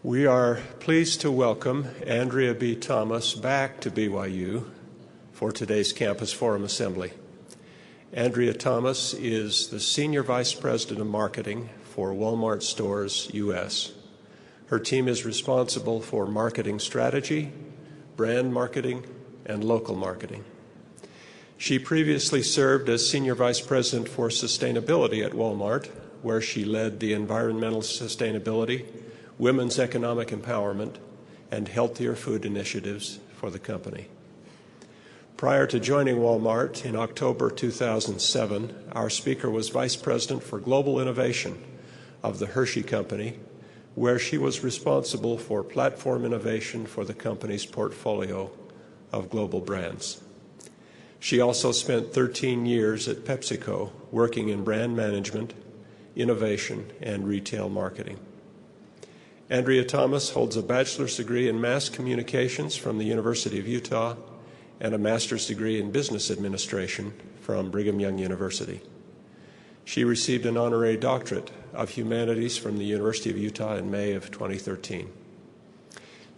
We are pleased to welcome Andrea B. Thomas back to BYU for today's Campus Forum Assembly. Andrea Thomas is the Senior Vice President of Marketing for Walmart Stores US. Her team is responsible for marketing strategy, brand marketing, and local marketing. She previously served as Senior Vice President for Sustainability at Walmart, where she led the environmental sustainability, women's economic empowerment, and healthier food initiatives for the company. Prior to joining Walmart in October 2007, our speaker was Vice President for Global Innovation of the Hershey Company, where she was responsible for platform innovation for the company's portfolio of global brands. She also spent 13 years at PepsiCo, working in brand management, innovation, and retail marketing. Andrea Thomas holds a bachelor's degree in mass communications from the University of Utah and a master's degree in business administration from Brigham Young University. She received an honorary doctorate of humanities from the University of Utah in May of 2013.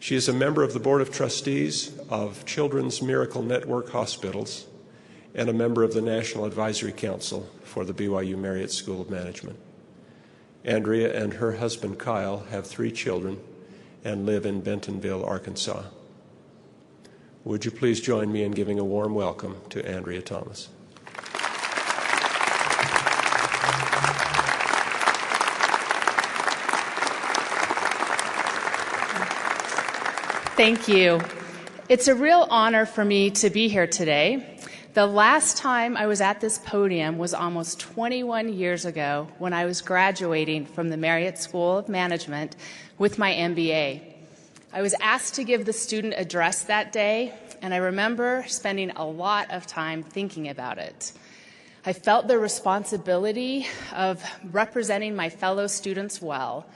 She is a member of the Board of Trustees of Children's Miracle Network Hospitals and a member of the National Advisory Council for the BYU Marriott School of Management. Andrea and her husband Kyle have 3 children and live in Bentonville, Arkansas. Would you please join me in giving a warm welcome to Andrea Thomas? Thank you. It's a real honor for me to be here today. The last time I was at this podium was almost 21 years ago when I was graduating from the Marriott School of Management with my MBA. I was asked to give the student address that day, and I remember spending a lot of time thinking about it. I felt the responsibility of representing my fellow students well.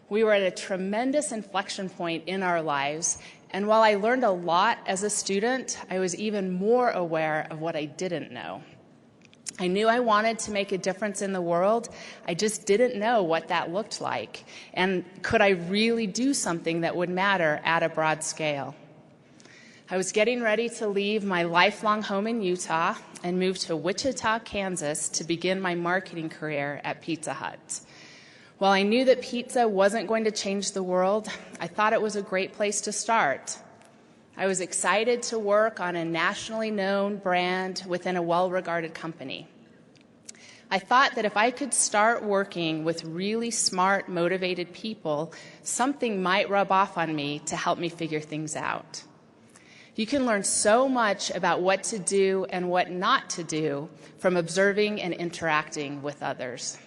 We were at a tremendous inflection point in our lives, and while I learned a lot as a student, I was even more aware of what I didn't know. I knew I wanted to make a difference in the world. I just didn't know what that looked like. And could I really do something that would matter at a broad scale? I was getting ready to leave my lifelong home in Utah and move to Wichita, Kansas to begin my marketing career at Pizza Hut. While I knew that pizza wasn't going to change the world, I thought it was a great place to start. I was excited to work on a nationally known brand within a well-regarded company. I thought that if I could start working with really smart, motivated people, something might rub off on me to help me figure things out. You can learn so much about what to do and what not to do from observing and interacting with others.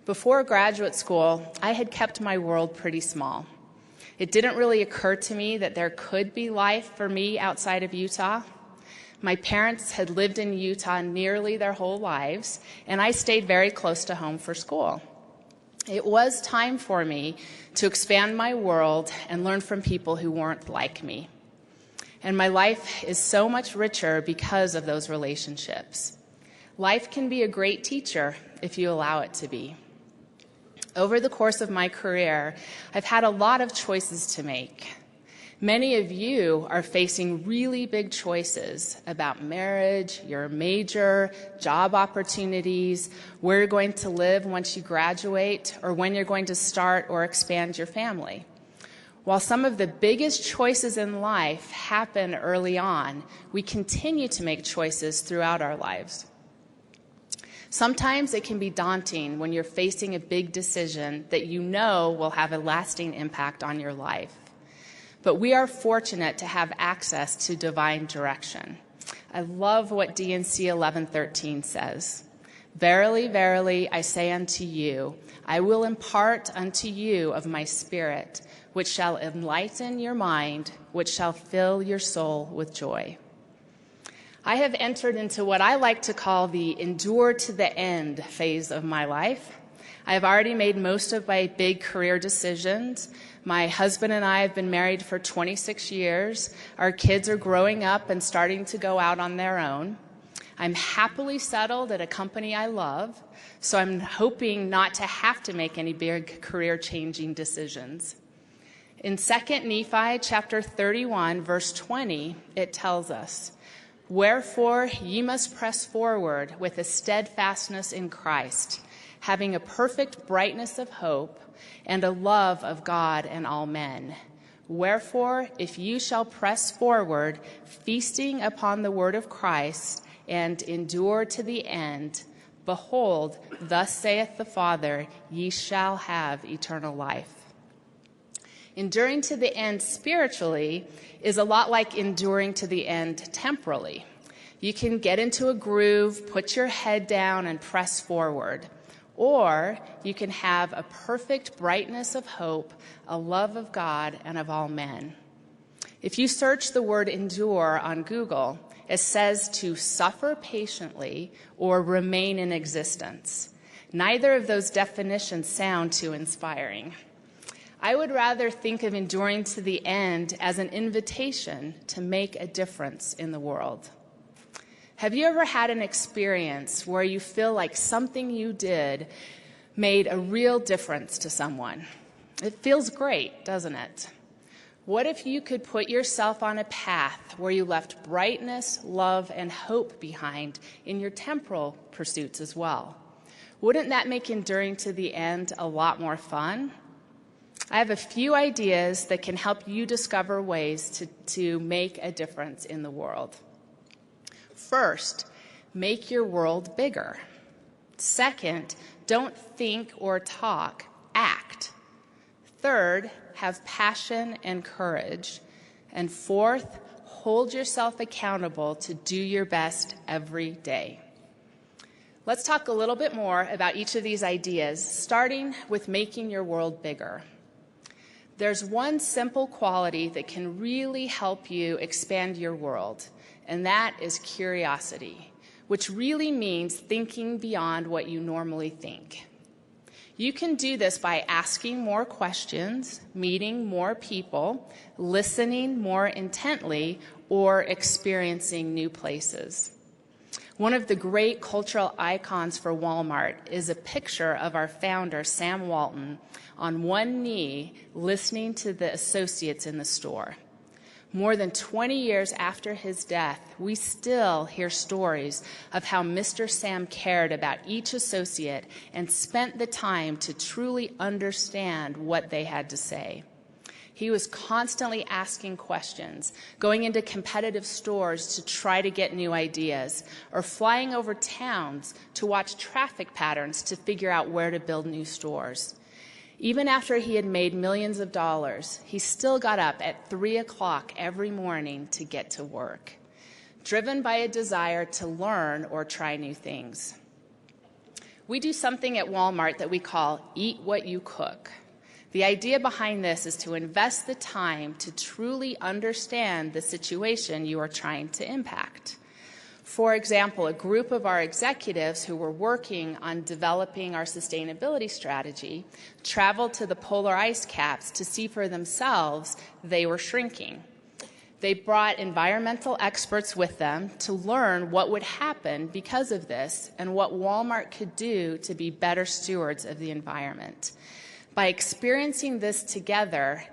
Before graduate school, I had kept my world pretty small. It didn't really occur to me that there could be life for me outside of Utah. My parents had lived in Utah nearly their whole lives, and I stayed very close to home for school. It was time for me to expand my world and learn from people who weren't like me. And my life is so much richer because of those relationships. Life can be a great teacher if you allow it to be. Over the course of my career, I've had a lot of choices to make. Many of you are facing really big choices about marriage, your major, job opportunities, where you're going to live once you graduate, or when you're going to start or expand your family. While some of the biggest choices in life happen early on, we continue to make choices throughout our lives. Sometimes it can be daunting when you're facing a big decision that you know will have a lasting impact on your life. But we are fortunate to have access to divine direction. I love what D&C 11:13 says. Verily, verily, I say unto you, I will impart unto you of my spirit, which shall enlighten your mind, which shall fill your soul with joy. I have entered into what I like to call the endure to the end phase of my life. I have already made most of my big career decisions. My husband and I have been married for 26 years. Our kids are growing up and starting to go out on their own. I'm happily settled at a company I love, so I'm hoping not to have to make any big career-changing decisions. In 2 Nephi chapter 31, verse 20, it tells us, "Wherefore ye must press forward with a steadfastness in Christ, having a perfect brightness of hope and a love of God and all men. Wherefore, if you shall press forward, feasting upon the word of Christ, and endure to the end, behold, thus saith the Father, ye shall have eternal life." Enduring to the end spiritually is a lot like enduring to the end temporally. You can get into a groove, put your head down, and press forward. Or you can have a perfect brightness of hope, a love of God and of all men. If you search the word endure on Google, it says to suffer patiently or remain in existence. Neither of those definitions sound too inspiring. I would rather think of enduring to the end as an invitation to make a difference in the world. Have you ever had an experience where you feel like something you did made a real difference to someone? It feels great, doesn't it? What if you could put yourself on a path where you left brightness, love, and hope behind in your temporal pursuits as well? Wouldn't that make enduring to the end a lot more fun? I have a few ideas that can help you discover ways to make a difference in the world. First, make your world bigger. Second, don't think or talk, act. Third, have passion and courage. And fourth, hold yourself accountable to do your best every day. Let's talk a little bit more about each of these ideas, starting with making your world bigger. There's one simple quality that can really help you expand your world, and that is curiosity, which really means thinking beyond what you normally think. You can do this by asking more questions, meeting more people, listening more intently, or experiencing new places. One of the great cultural icons for Walmart is a picture of our founder, Sam Walton, on one knee listening to the associates in the store. More than 20 years after his death, we still hear stories of how Mr. Sam cared about each associate and spent the time to truly understand what they had to say. He was constantly asking questions, going into competitive stores to try to get new ideas, or flying over towns to watch traffic patterns to figure out where to build new stores. Even after he had made millions of dollars, he still got up at 3 o'clock every morning to get to work, driven by a desire to learn or try new things. We do something at Walmart that we call Eat What You Cook. The idea behind this is to invest the time to truly understand the situation you are trying to impact. For example, a group of our executives who were working on developing our sustainability strategy traveled to the polar ice caps to see for themselves they were shrinking. They brought environmental experts with them to learn what would happen because of this and what Walmart could do to be better stewards of the environment. By experiencing this together,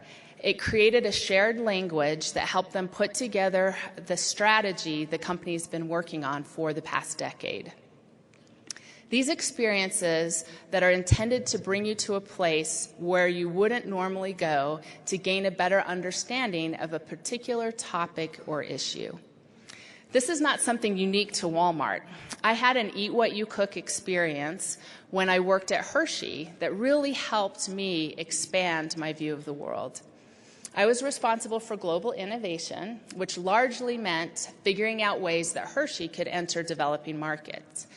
it created a shared language that helped them put together the strategy the company's been working on for the past decade. These experiences that are intended to bring you to a place where you wouldn't normally go to gain a better understanding of a particular topic or issue. This is not something unique to Walmart. I had an Eat What You Cook experience when I worked at Hershey that really helped me expand my view of the world. I was responsible for global innovation, which largely meant figuring out ways that Hershey could enter developing markets.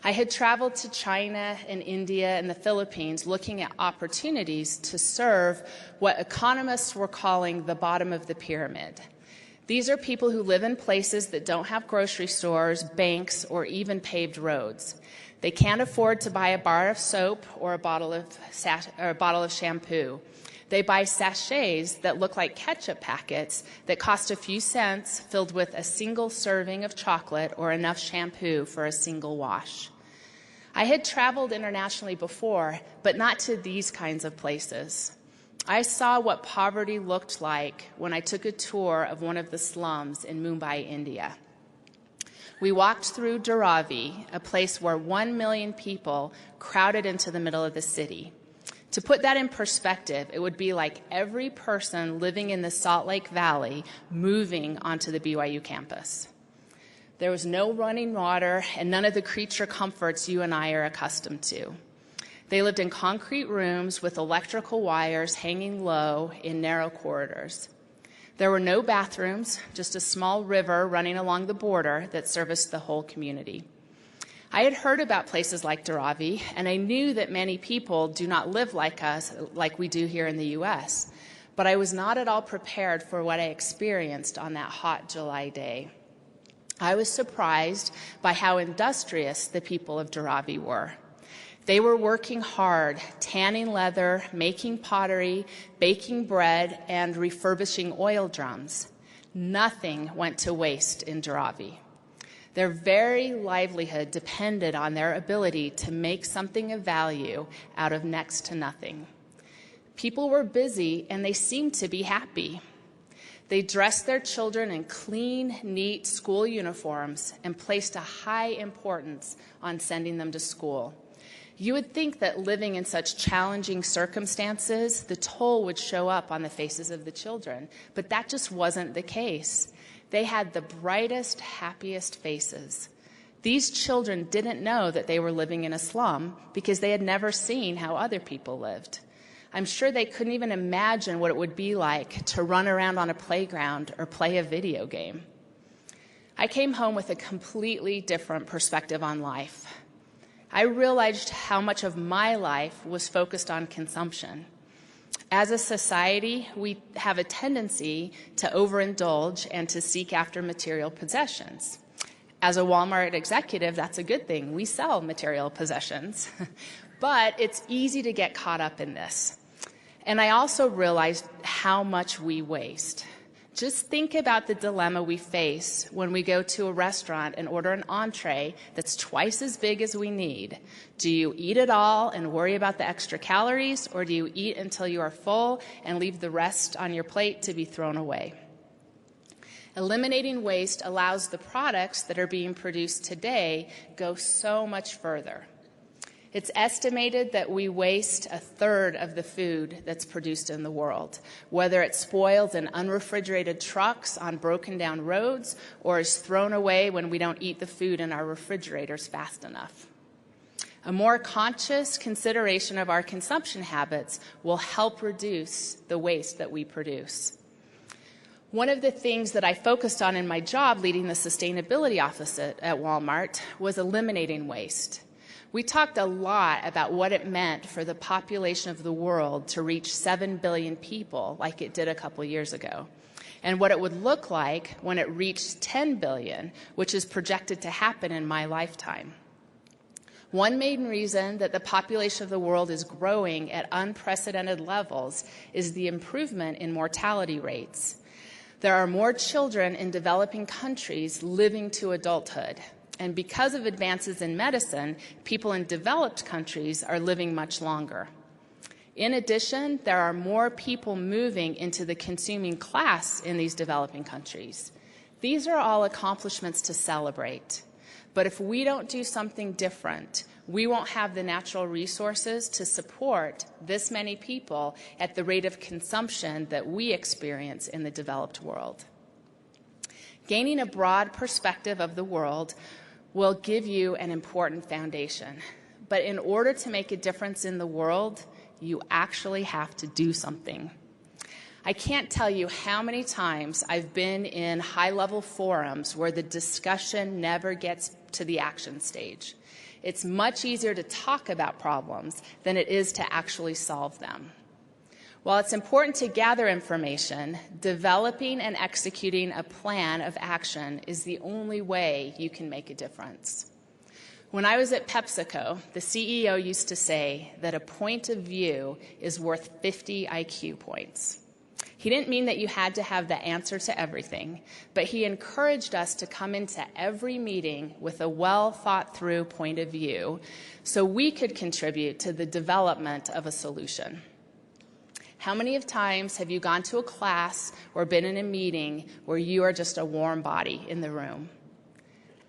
I had traveled to China and India and the Philippines looking at opportunities to serve what economists were calling the bottom of the pyramid. These are people who live in places that don't have grocery stores, banks, or even paved roads. They can't afford to buy a bar of soap or a bottle of shampoo. They buy sachets that look like ketchup packets that cost a few cents, filled with a single serving of chocolate or enough shampoo for a single wash. I had traveled internationally before, but not to these kinds of places. I saw what poverty looked like when I took a tour of one of the slums in Mumbai, India. We walked through Dharavi, a place where 1 million people crowded into the middle of the city. To put that in perspective, it would be like every person living in the Salt Lake Valley moving onto the BYU campus. There was no running water and none of the creature comforts you and I are accustomed to. They lived in concrete rooms with electrical wires hanging low in narrow corridors. There were no bathrooms, just a small river running along the border that serviced the whole community. I had heard about places like Dharavi, and I knew that many people do not live like us, like we do here in the U.S., but I was not at all prepared for what I experienced on that hot July day. I was surprised by how industrious the people of Dharavi were. They were working hard, tanning leather, making pottery, baking bread, and refurbishing oil drums. Nothing went to waste in Dharavi. Their very livelihood depended on their ability to make something of value out of next to nothing. People were busy and they seemed to be happy. They dressed their children in clean, neat school uniforms and placed a high importance on sending them to school. You would think that living in such challenging circumstances, the toll would show up on the faces of the children, but that just wasn't the case. They had the brightest, happiest faces. These children didn't know that they were living in a slum because they had never seen how other people lived. I'm sure they couldn't even imagine what it would be like to run around on a playground or play a video game. I came home with a completely different perspective on life. I realized how much of my life was focused on consumption. As a society, we have a tendency to overindulge and to seek after material possessions. As a Walmart executive, that's a good thing. We sell material possessions. But it's easy to get caught up in this. And I also realized how much we waste. Just think about the dilemma we face when we go to a restaurant and order an entree that's twice as big as we need. Do you eat it all and worry about the extra calories, or do you eat until you are full and leave the rest on your plate to be thrown away? Eliminating waste allows the products that are being produced today go so much further. It's estimated that we waste a third of the food that's produced in the world, whether it spoils in unrefrigerated trucks on broken down roads or is thrown away when we don't eat the food in our refrigerators fast enough. A more conscious consideration of our consumption habits will help reduce the waste that we produce. One of the things that I focused on in my job leading the sustainability office at Walmart was eliminating waste. We talked a lot about what it meant for the population of the world to reach 7 billion people like it did a couple years ago, and what it would look like when it reached 10 billion, which is projected to happen in my lifetime. One main reason that the population of the world is growing at unprecedented levels is the improvement in mortality rates. There are more children in developing countries living to adulthood. And because of advances in medicine, people in developed countries are living much longer. In addition, there are more people moving into the consuming class in these developing countries. These are all accomplishments to celebrate. But if we don't do something different, we won't have the natural resources to support this many people at the rate of consumption that we experience in the developed world. Gaining a broad perspective of the world will give you an important foundation. But in order to make a difference in the world, you actually have to do something. I can't tell you how many times I've been in high-level forums where the discussion never gets to the action stage. It's much easier to talk about problems than it is to actually solve them. While it's important to gather information, developing and executing a plan of action is the only way you can make a difference. When I was at PepsiCo, the CEO used to say that a point of view is worth 50 IQ points. He didn't mean that you had to have the answer to everything, but he encouraged us to come into every meeting with a well-thought-through point of view so we could contribute to the development of a solution. How many times have you gone to a class or been in a meeting where you are just a warm body in the room?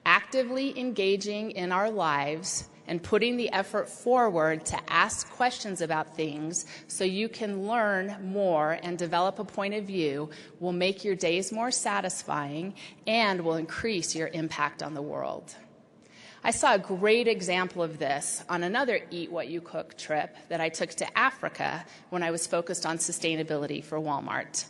Actively engaging in our lives and putting the effort forward to ask questions about things so you can learn more and develop a point of view will make your days more satisfying and will increase your impact on the world. I saw a great example of this on another Eat What You Cook trip that I took to Africa when I was focused on sustainability for Walmart.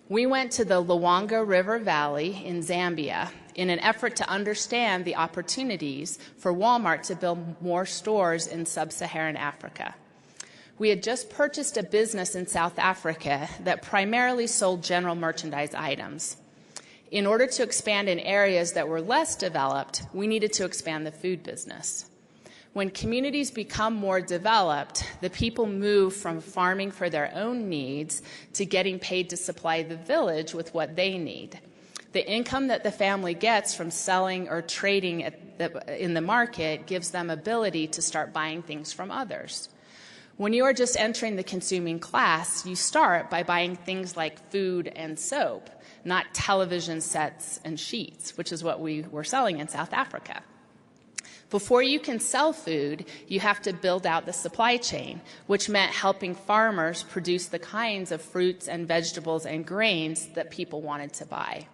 We went to the Luangwa River Valley in Zambia in an effort to understand the opportunities for Walmart to build more stores in sub-Saharan Africa. We had just purchased a business in South Africa that primarily sold general merchandise items. In order to expand in areas that were less developed, we needed to expand the food business. When communities become more developed, the people move from farming for their own needs to getting paid to supply the village with what they need. The income that the family gets from selling or trading in the market gives them ability to start buying things from others. When you are just entering the consuming class, you start by buying things like food and soap, not television sets and sheets, which is what we were selling in South Africa. Before you can sell food, you have to build out the supply chain, which meant helping farmers produce the kinds of fruits and vegetables and grains that people wanted to buy.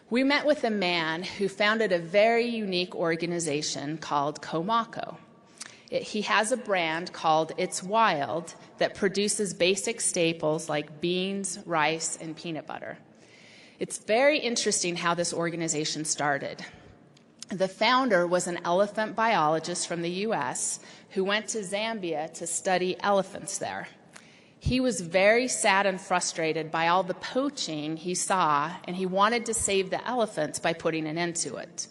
We met with a man who founded a very unique organization called Komako. He has a brand called It's Wild that produces basic staples like beans, rice, and peanut butter. It's very interesting how this organization started. The founder was an elephant biologist from the US who went to Zambia to study elephants there. He was very sad and frustrated by all the poaching he saw, and he wanted to save the elephants by putting an end to it.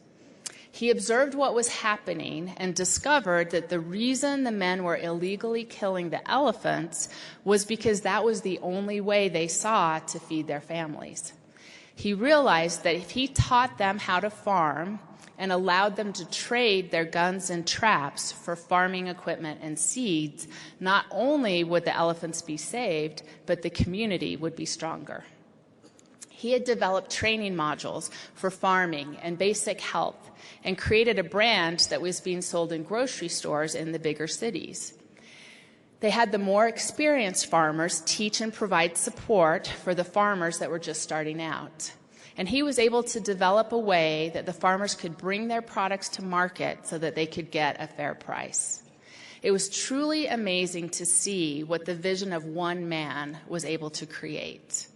He observed what was happening and discovered that the reason the men were illegally killing the elephants was because that was the only way they saw to feed their families. He realized that if he taught them how to farm and allowed them to trade their guns and traps for farming equipment and seeds, not only would the elephants be saved, but the community would be stronger. He had developed training modules for farming and basic health and created a brand that was being sold in grocery stores in the bigger cities. They had the more experienced farmers teach and provide support for the farmers that were just starting out. And he was able to develop a way that the farmers could bring their products to market so that they could get a fair price. It was truly amazing to see what the vision of one man was able to create.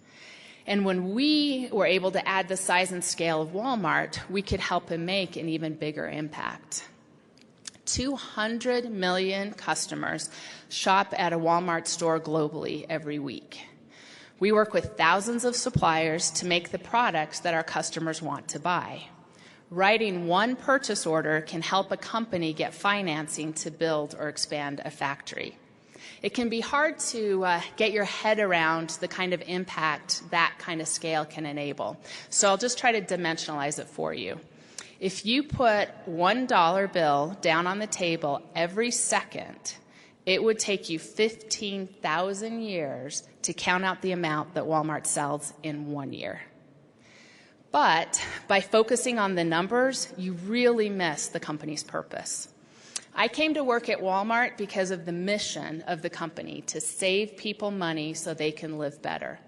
And when we were able to add the size and scale of Walmart, we could help him make an even bigger impact. 200 million customers shop at a Walmart store globally every week. We work with thousands of suppliers to make the products that our customers want to buy. Writing one purchase order can help a company get financing to build or expand a factory. It can be hard to get your head around the kind of impact that kind of scale can enable. So I'll just try to dimensionalize it for you. If you put $1 bill down on the table every second, it would take you 15,000 years to count out the amount that Walmart sells in 1 year. But by focusing on the numbers, you really miss the company's purpose. I came to work at Walmart because of the mission of the company to save people money so they can live better.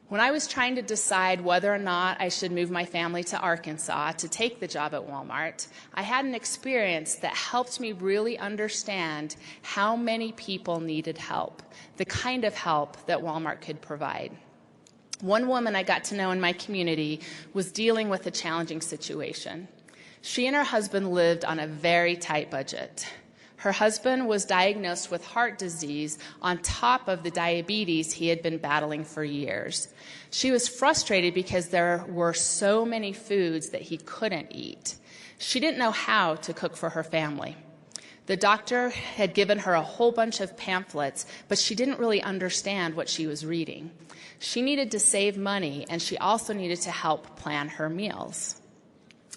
When I was trying to decide whether or not I should move my family to Arkansas to take the job at Walmart, I had an experience that helped me really understand how many people needed help, the kind of help that Walmart could provide. One woman I got to know in my community was dealing with a challenging situation. She and her husband lived on a very tight budget. Her husband was diagnosed with heart disease on top of the diabetes he had been battling for years. She was frustrated because there were so many foods that he couldn't eat. She didn't know how to cook for her family. The doctor had given her a whole bunch of pamphlets, but she didn't really understand what she was reading. She needed to save money, and she also needed to help plan her meals.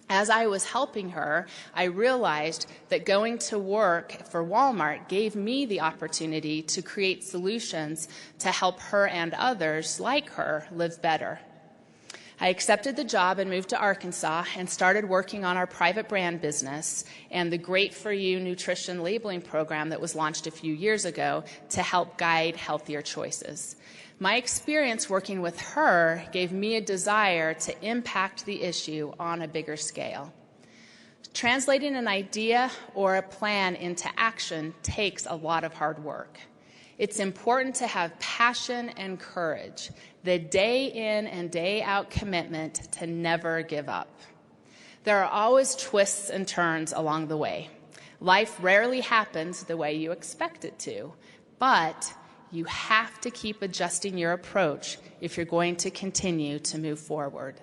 As I was helping her, I realized that going to work for Walmart gave me the opportunity to create solutions to help her and others like her live better. I accepted the job and moved to Arkansas and started working on our private brand business and the Great For You nutrition labeling program that was launched a few years ago to help guide healthier choices. My experience working with her gave me a desire to impact the issue on a bigger scale. Translating an idea or a plan into action takes a lot of hard work. It's important to have passion and courage, the day in and day out commitment to never give up. There are always twists and turns along the way. Life rarely happens the way you expect it to, but you have to keep adjusting your approach if you're going to continue to move forward.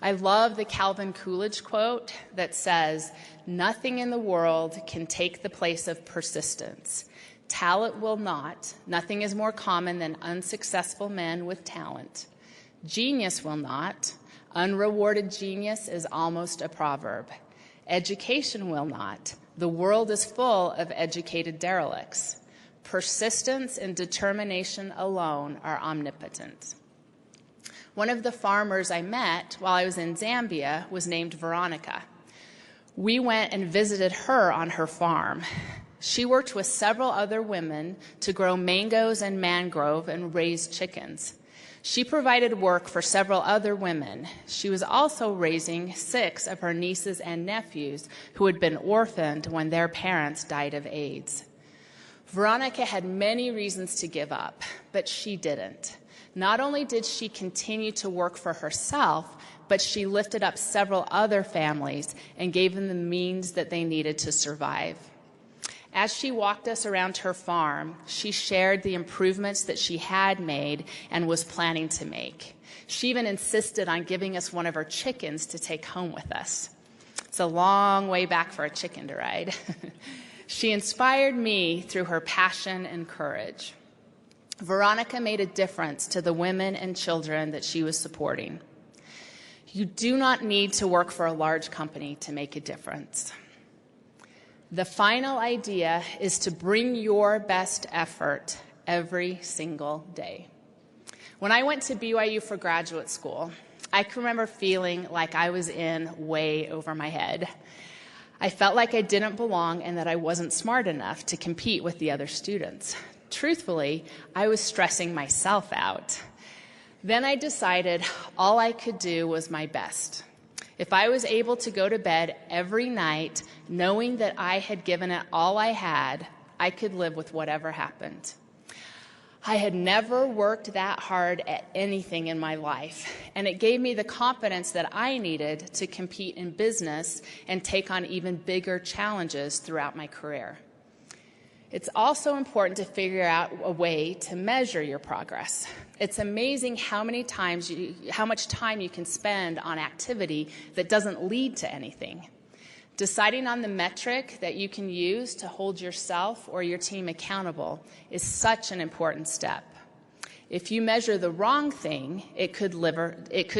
I love the Calvin Coolidge quote that says, "Nothing in the world can take the place of persistence. Talent will not. Nothing is more common than unsuccessful men with talent. Genius will not. Unrewarded genius is almost a proverb. Education will not. The world is full of educated derelicts. Persistence and determination alone are omnipotent." One of the farmers I met while I was in Zambia was named Veronica. We went and visited her on her farm. She worked with several other women to grow mangoes and mangrove and raise chickens. She provided work for several other women. She was also raising 6 of her nieces and nephews who had been orphaned when their parents died of AIDS. Veronica had many reasons to give up, but she didn't. Not only did she continue to work for herself, but she lifted up several other families and gave them the means that they needed to survive. As she walked us around her farm, she shared the improvements that she had made and was planning to make. She even insisted on giving us one of her chickens to take home with us. It's a long way back for a chicken to ride. She inspired me through her passion and courage. Veronica made a difference to the women and children that she was supporting. You do not need to work for a large company to make a difference. The final idea is to bring your best effort every single day. When I went to BYU for graduate school, I can remember feeling like I was in way over my head. I felt like I didn't belong and that I wasn't smart enough to compete with the other students. Truthfully, I was stressing myself out. Then I decided all I could do was my best. If I was able to go to bed every night knowing that I had given it all I had, I could live with whatever happened. I had never worked that hard at anything in my life, and it gave me the confidence that I needed to compete in business and take on even bigger challenges throughout my career. It's also important to figure out a way to measure your progress. It's amazing how much time you can spend on activity that doesn't lead to anything. Deciding on the metric that you can use to hold yourself or your team accountable is such an important step. If you measure the wrong thing, it could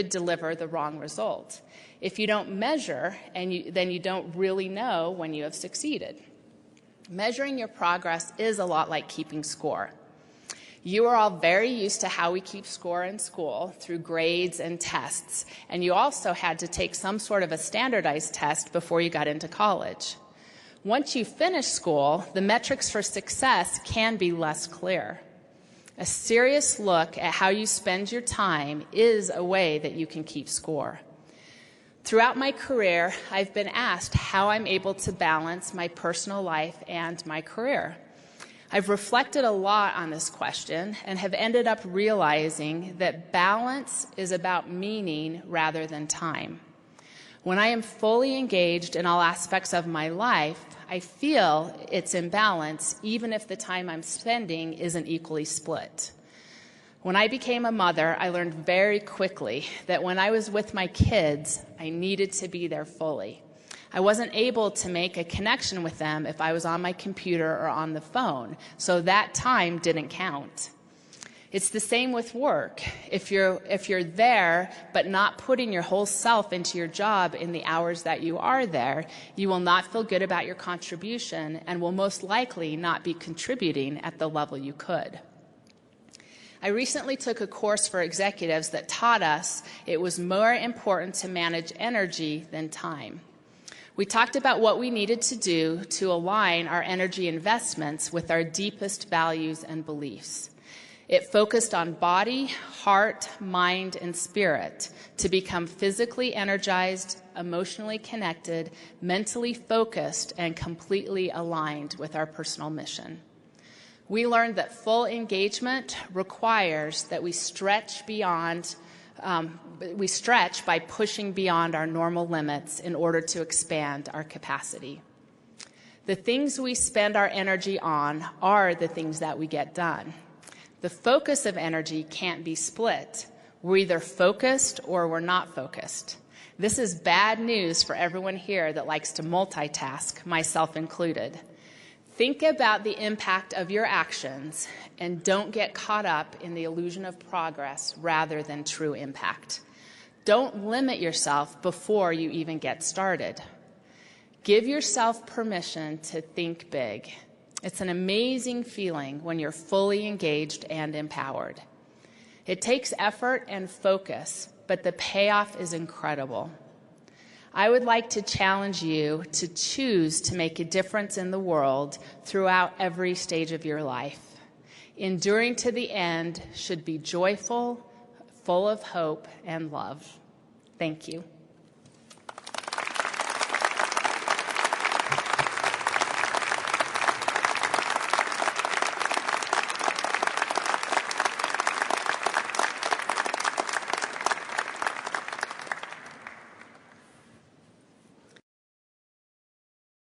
deliver the wrong result. If you don't measure, then you don't really know when you have succeeded. Measuring your progress is a lot like keeping score. You are all very used to how we keep score in school through grades and tests, and you also had to take some sort of a standardized test before you got into college. Once you finish school, the metrics for success can be less clear. A serious look at how you spend your time is a way that you can keep score. Throughout my career, I've been asked how I'm able to balance my personal life and my career. I've reflected a lot on this question and have ended up realizing that balance is about meaning rather than time. When I am fully engaged in all aspects of my life, I feel it's in balance even if the time I'm spending isn't equally split. When I became a mother, I learned very quickly that when I was with my kids, I needed to be there fully. I wasn't able to make a connection with them if I was on my computer or on the phone, so that time didn't count. It's the same with work. If you're there but not putting your whole self into your job in the hours that you are there, you will not feel good about your contribution and will most likely not be contributing at the level you could. I recently took a course for executives that taught us it was more important to manage energy than time. We talked about what we needed to do to align our energy investments with our deepest values and beliefs. It focused on body, heart, mind, and spirit to become physically energized, emotionally connected, mentally focused, and completely aligned with our personal mission. We learned that full engagement requires that we stretch by pushing beyond our normal limits in order to expand our capacity. The things we spend our energy on are the things that we get done. The focus of energy can't be split. We're either focused or we're not focused. This is bad news for everyone here that likes to multitask, myself included. Think about the impact of your actions and don't get caught up in the illusion of progress rather than true impact. Don't limit yourself before you even get started. Give yourself permission to think big. It's an amazing feeling when you're fully engaged and empowered. It takes effort and focus, but the payoff is incredible. I would like to challenge you to choose to make a difference in the world throughout every stage of your life. Enduring to the end should be joyful, full of hope and love. Thank you.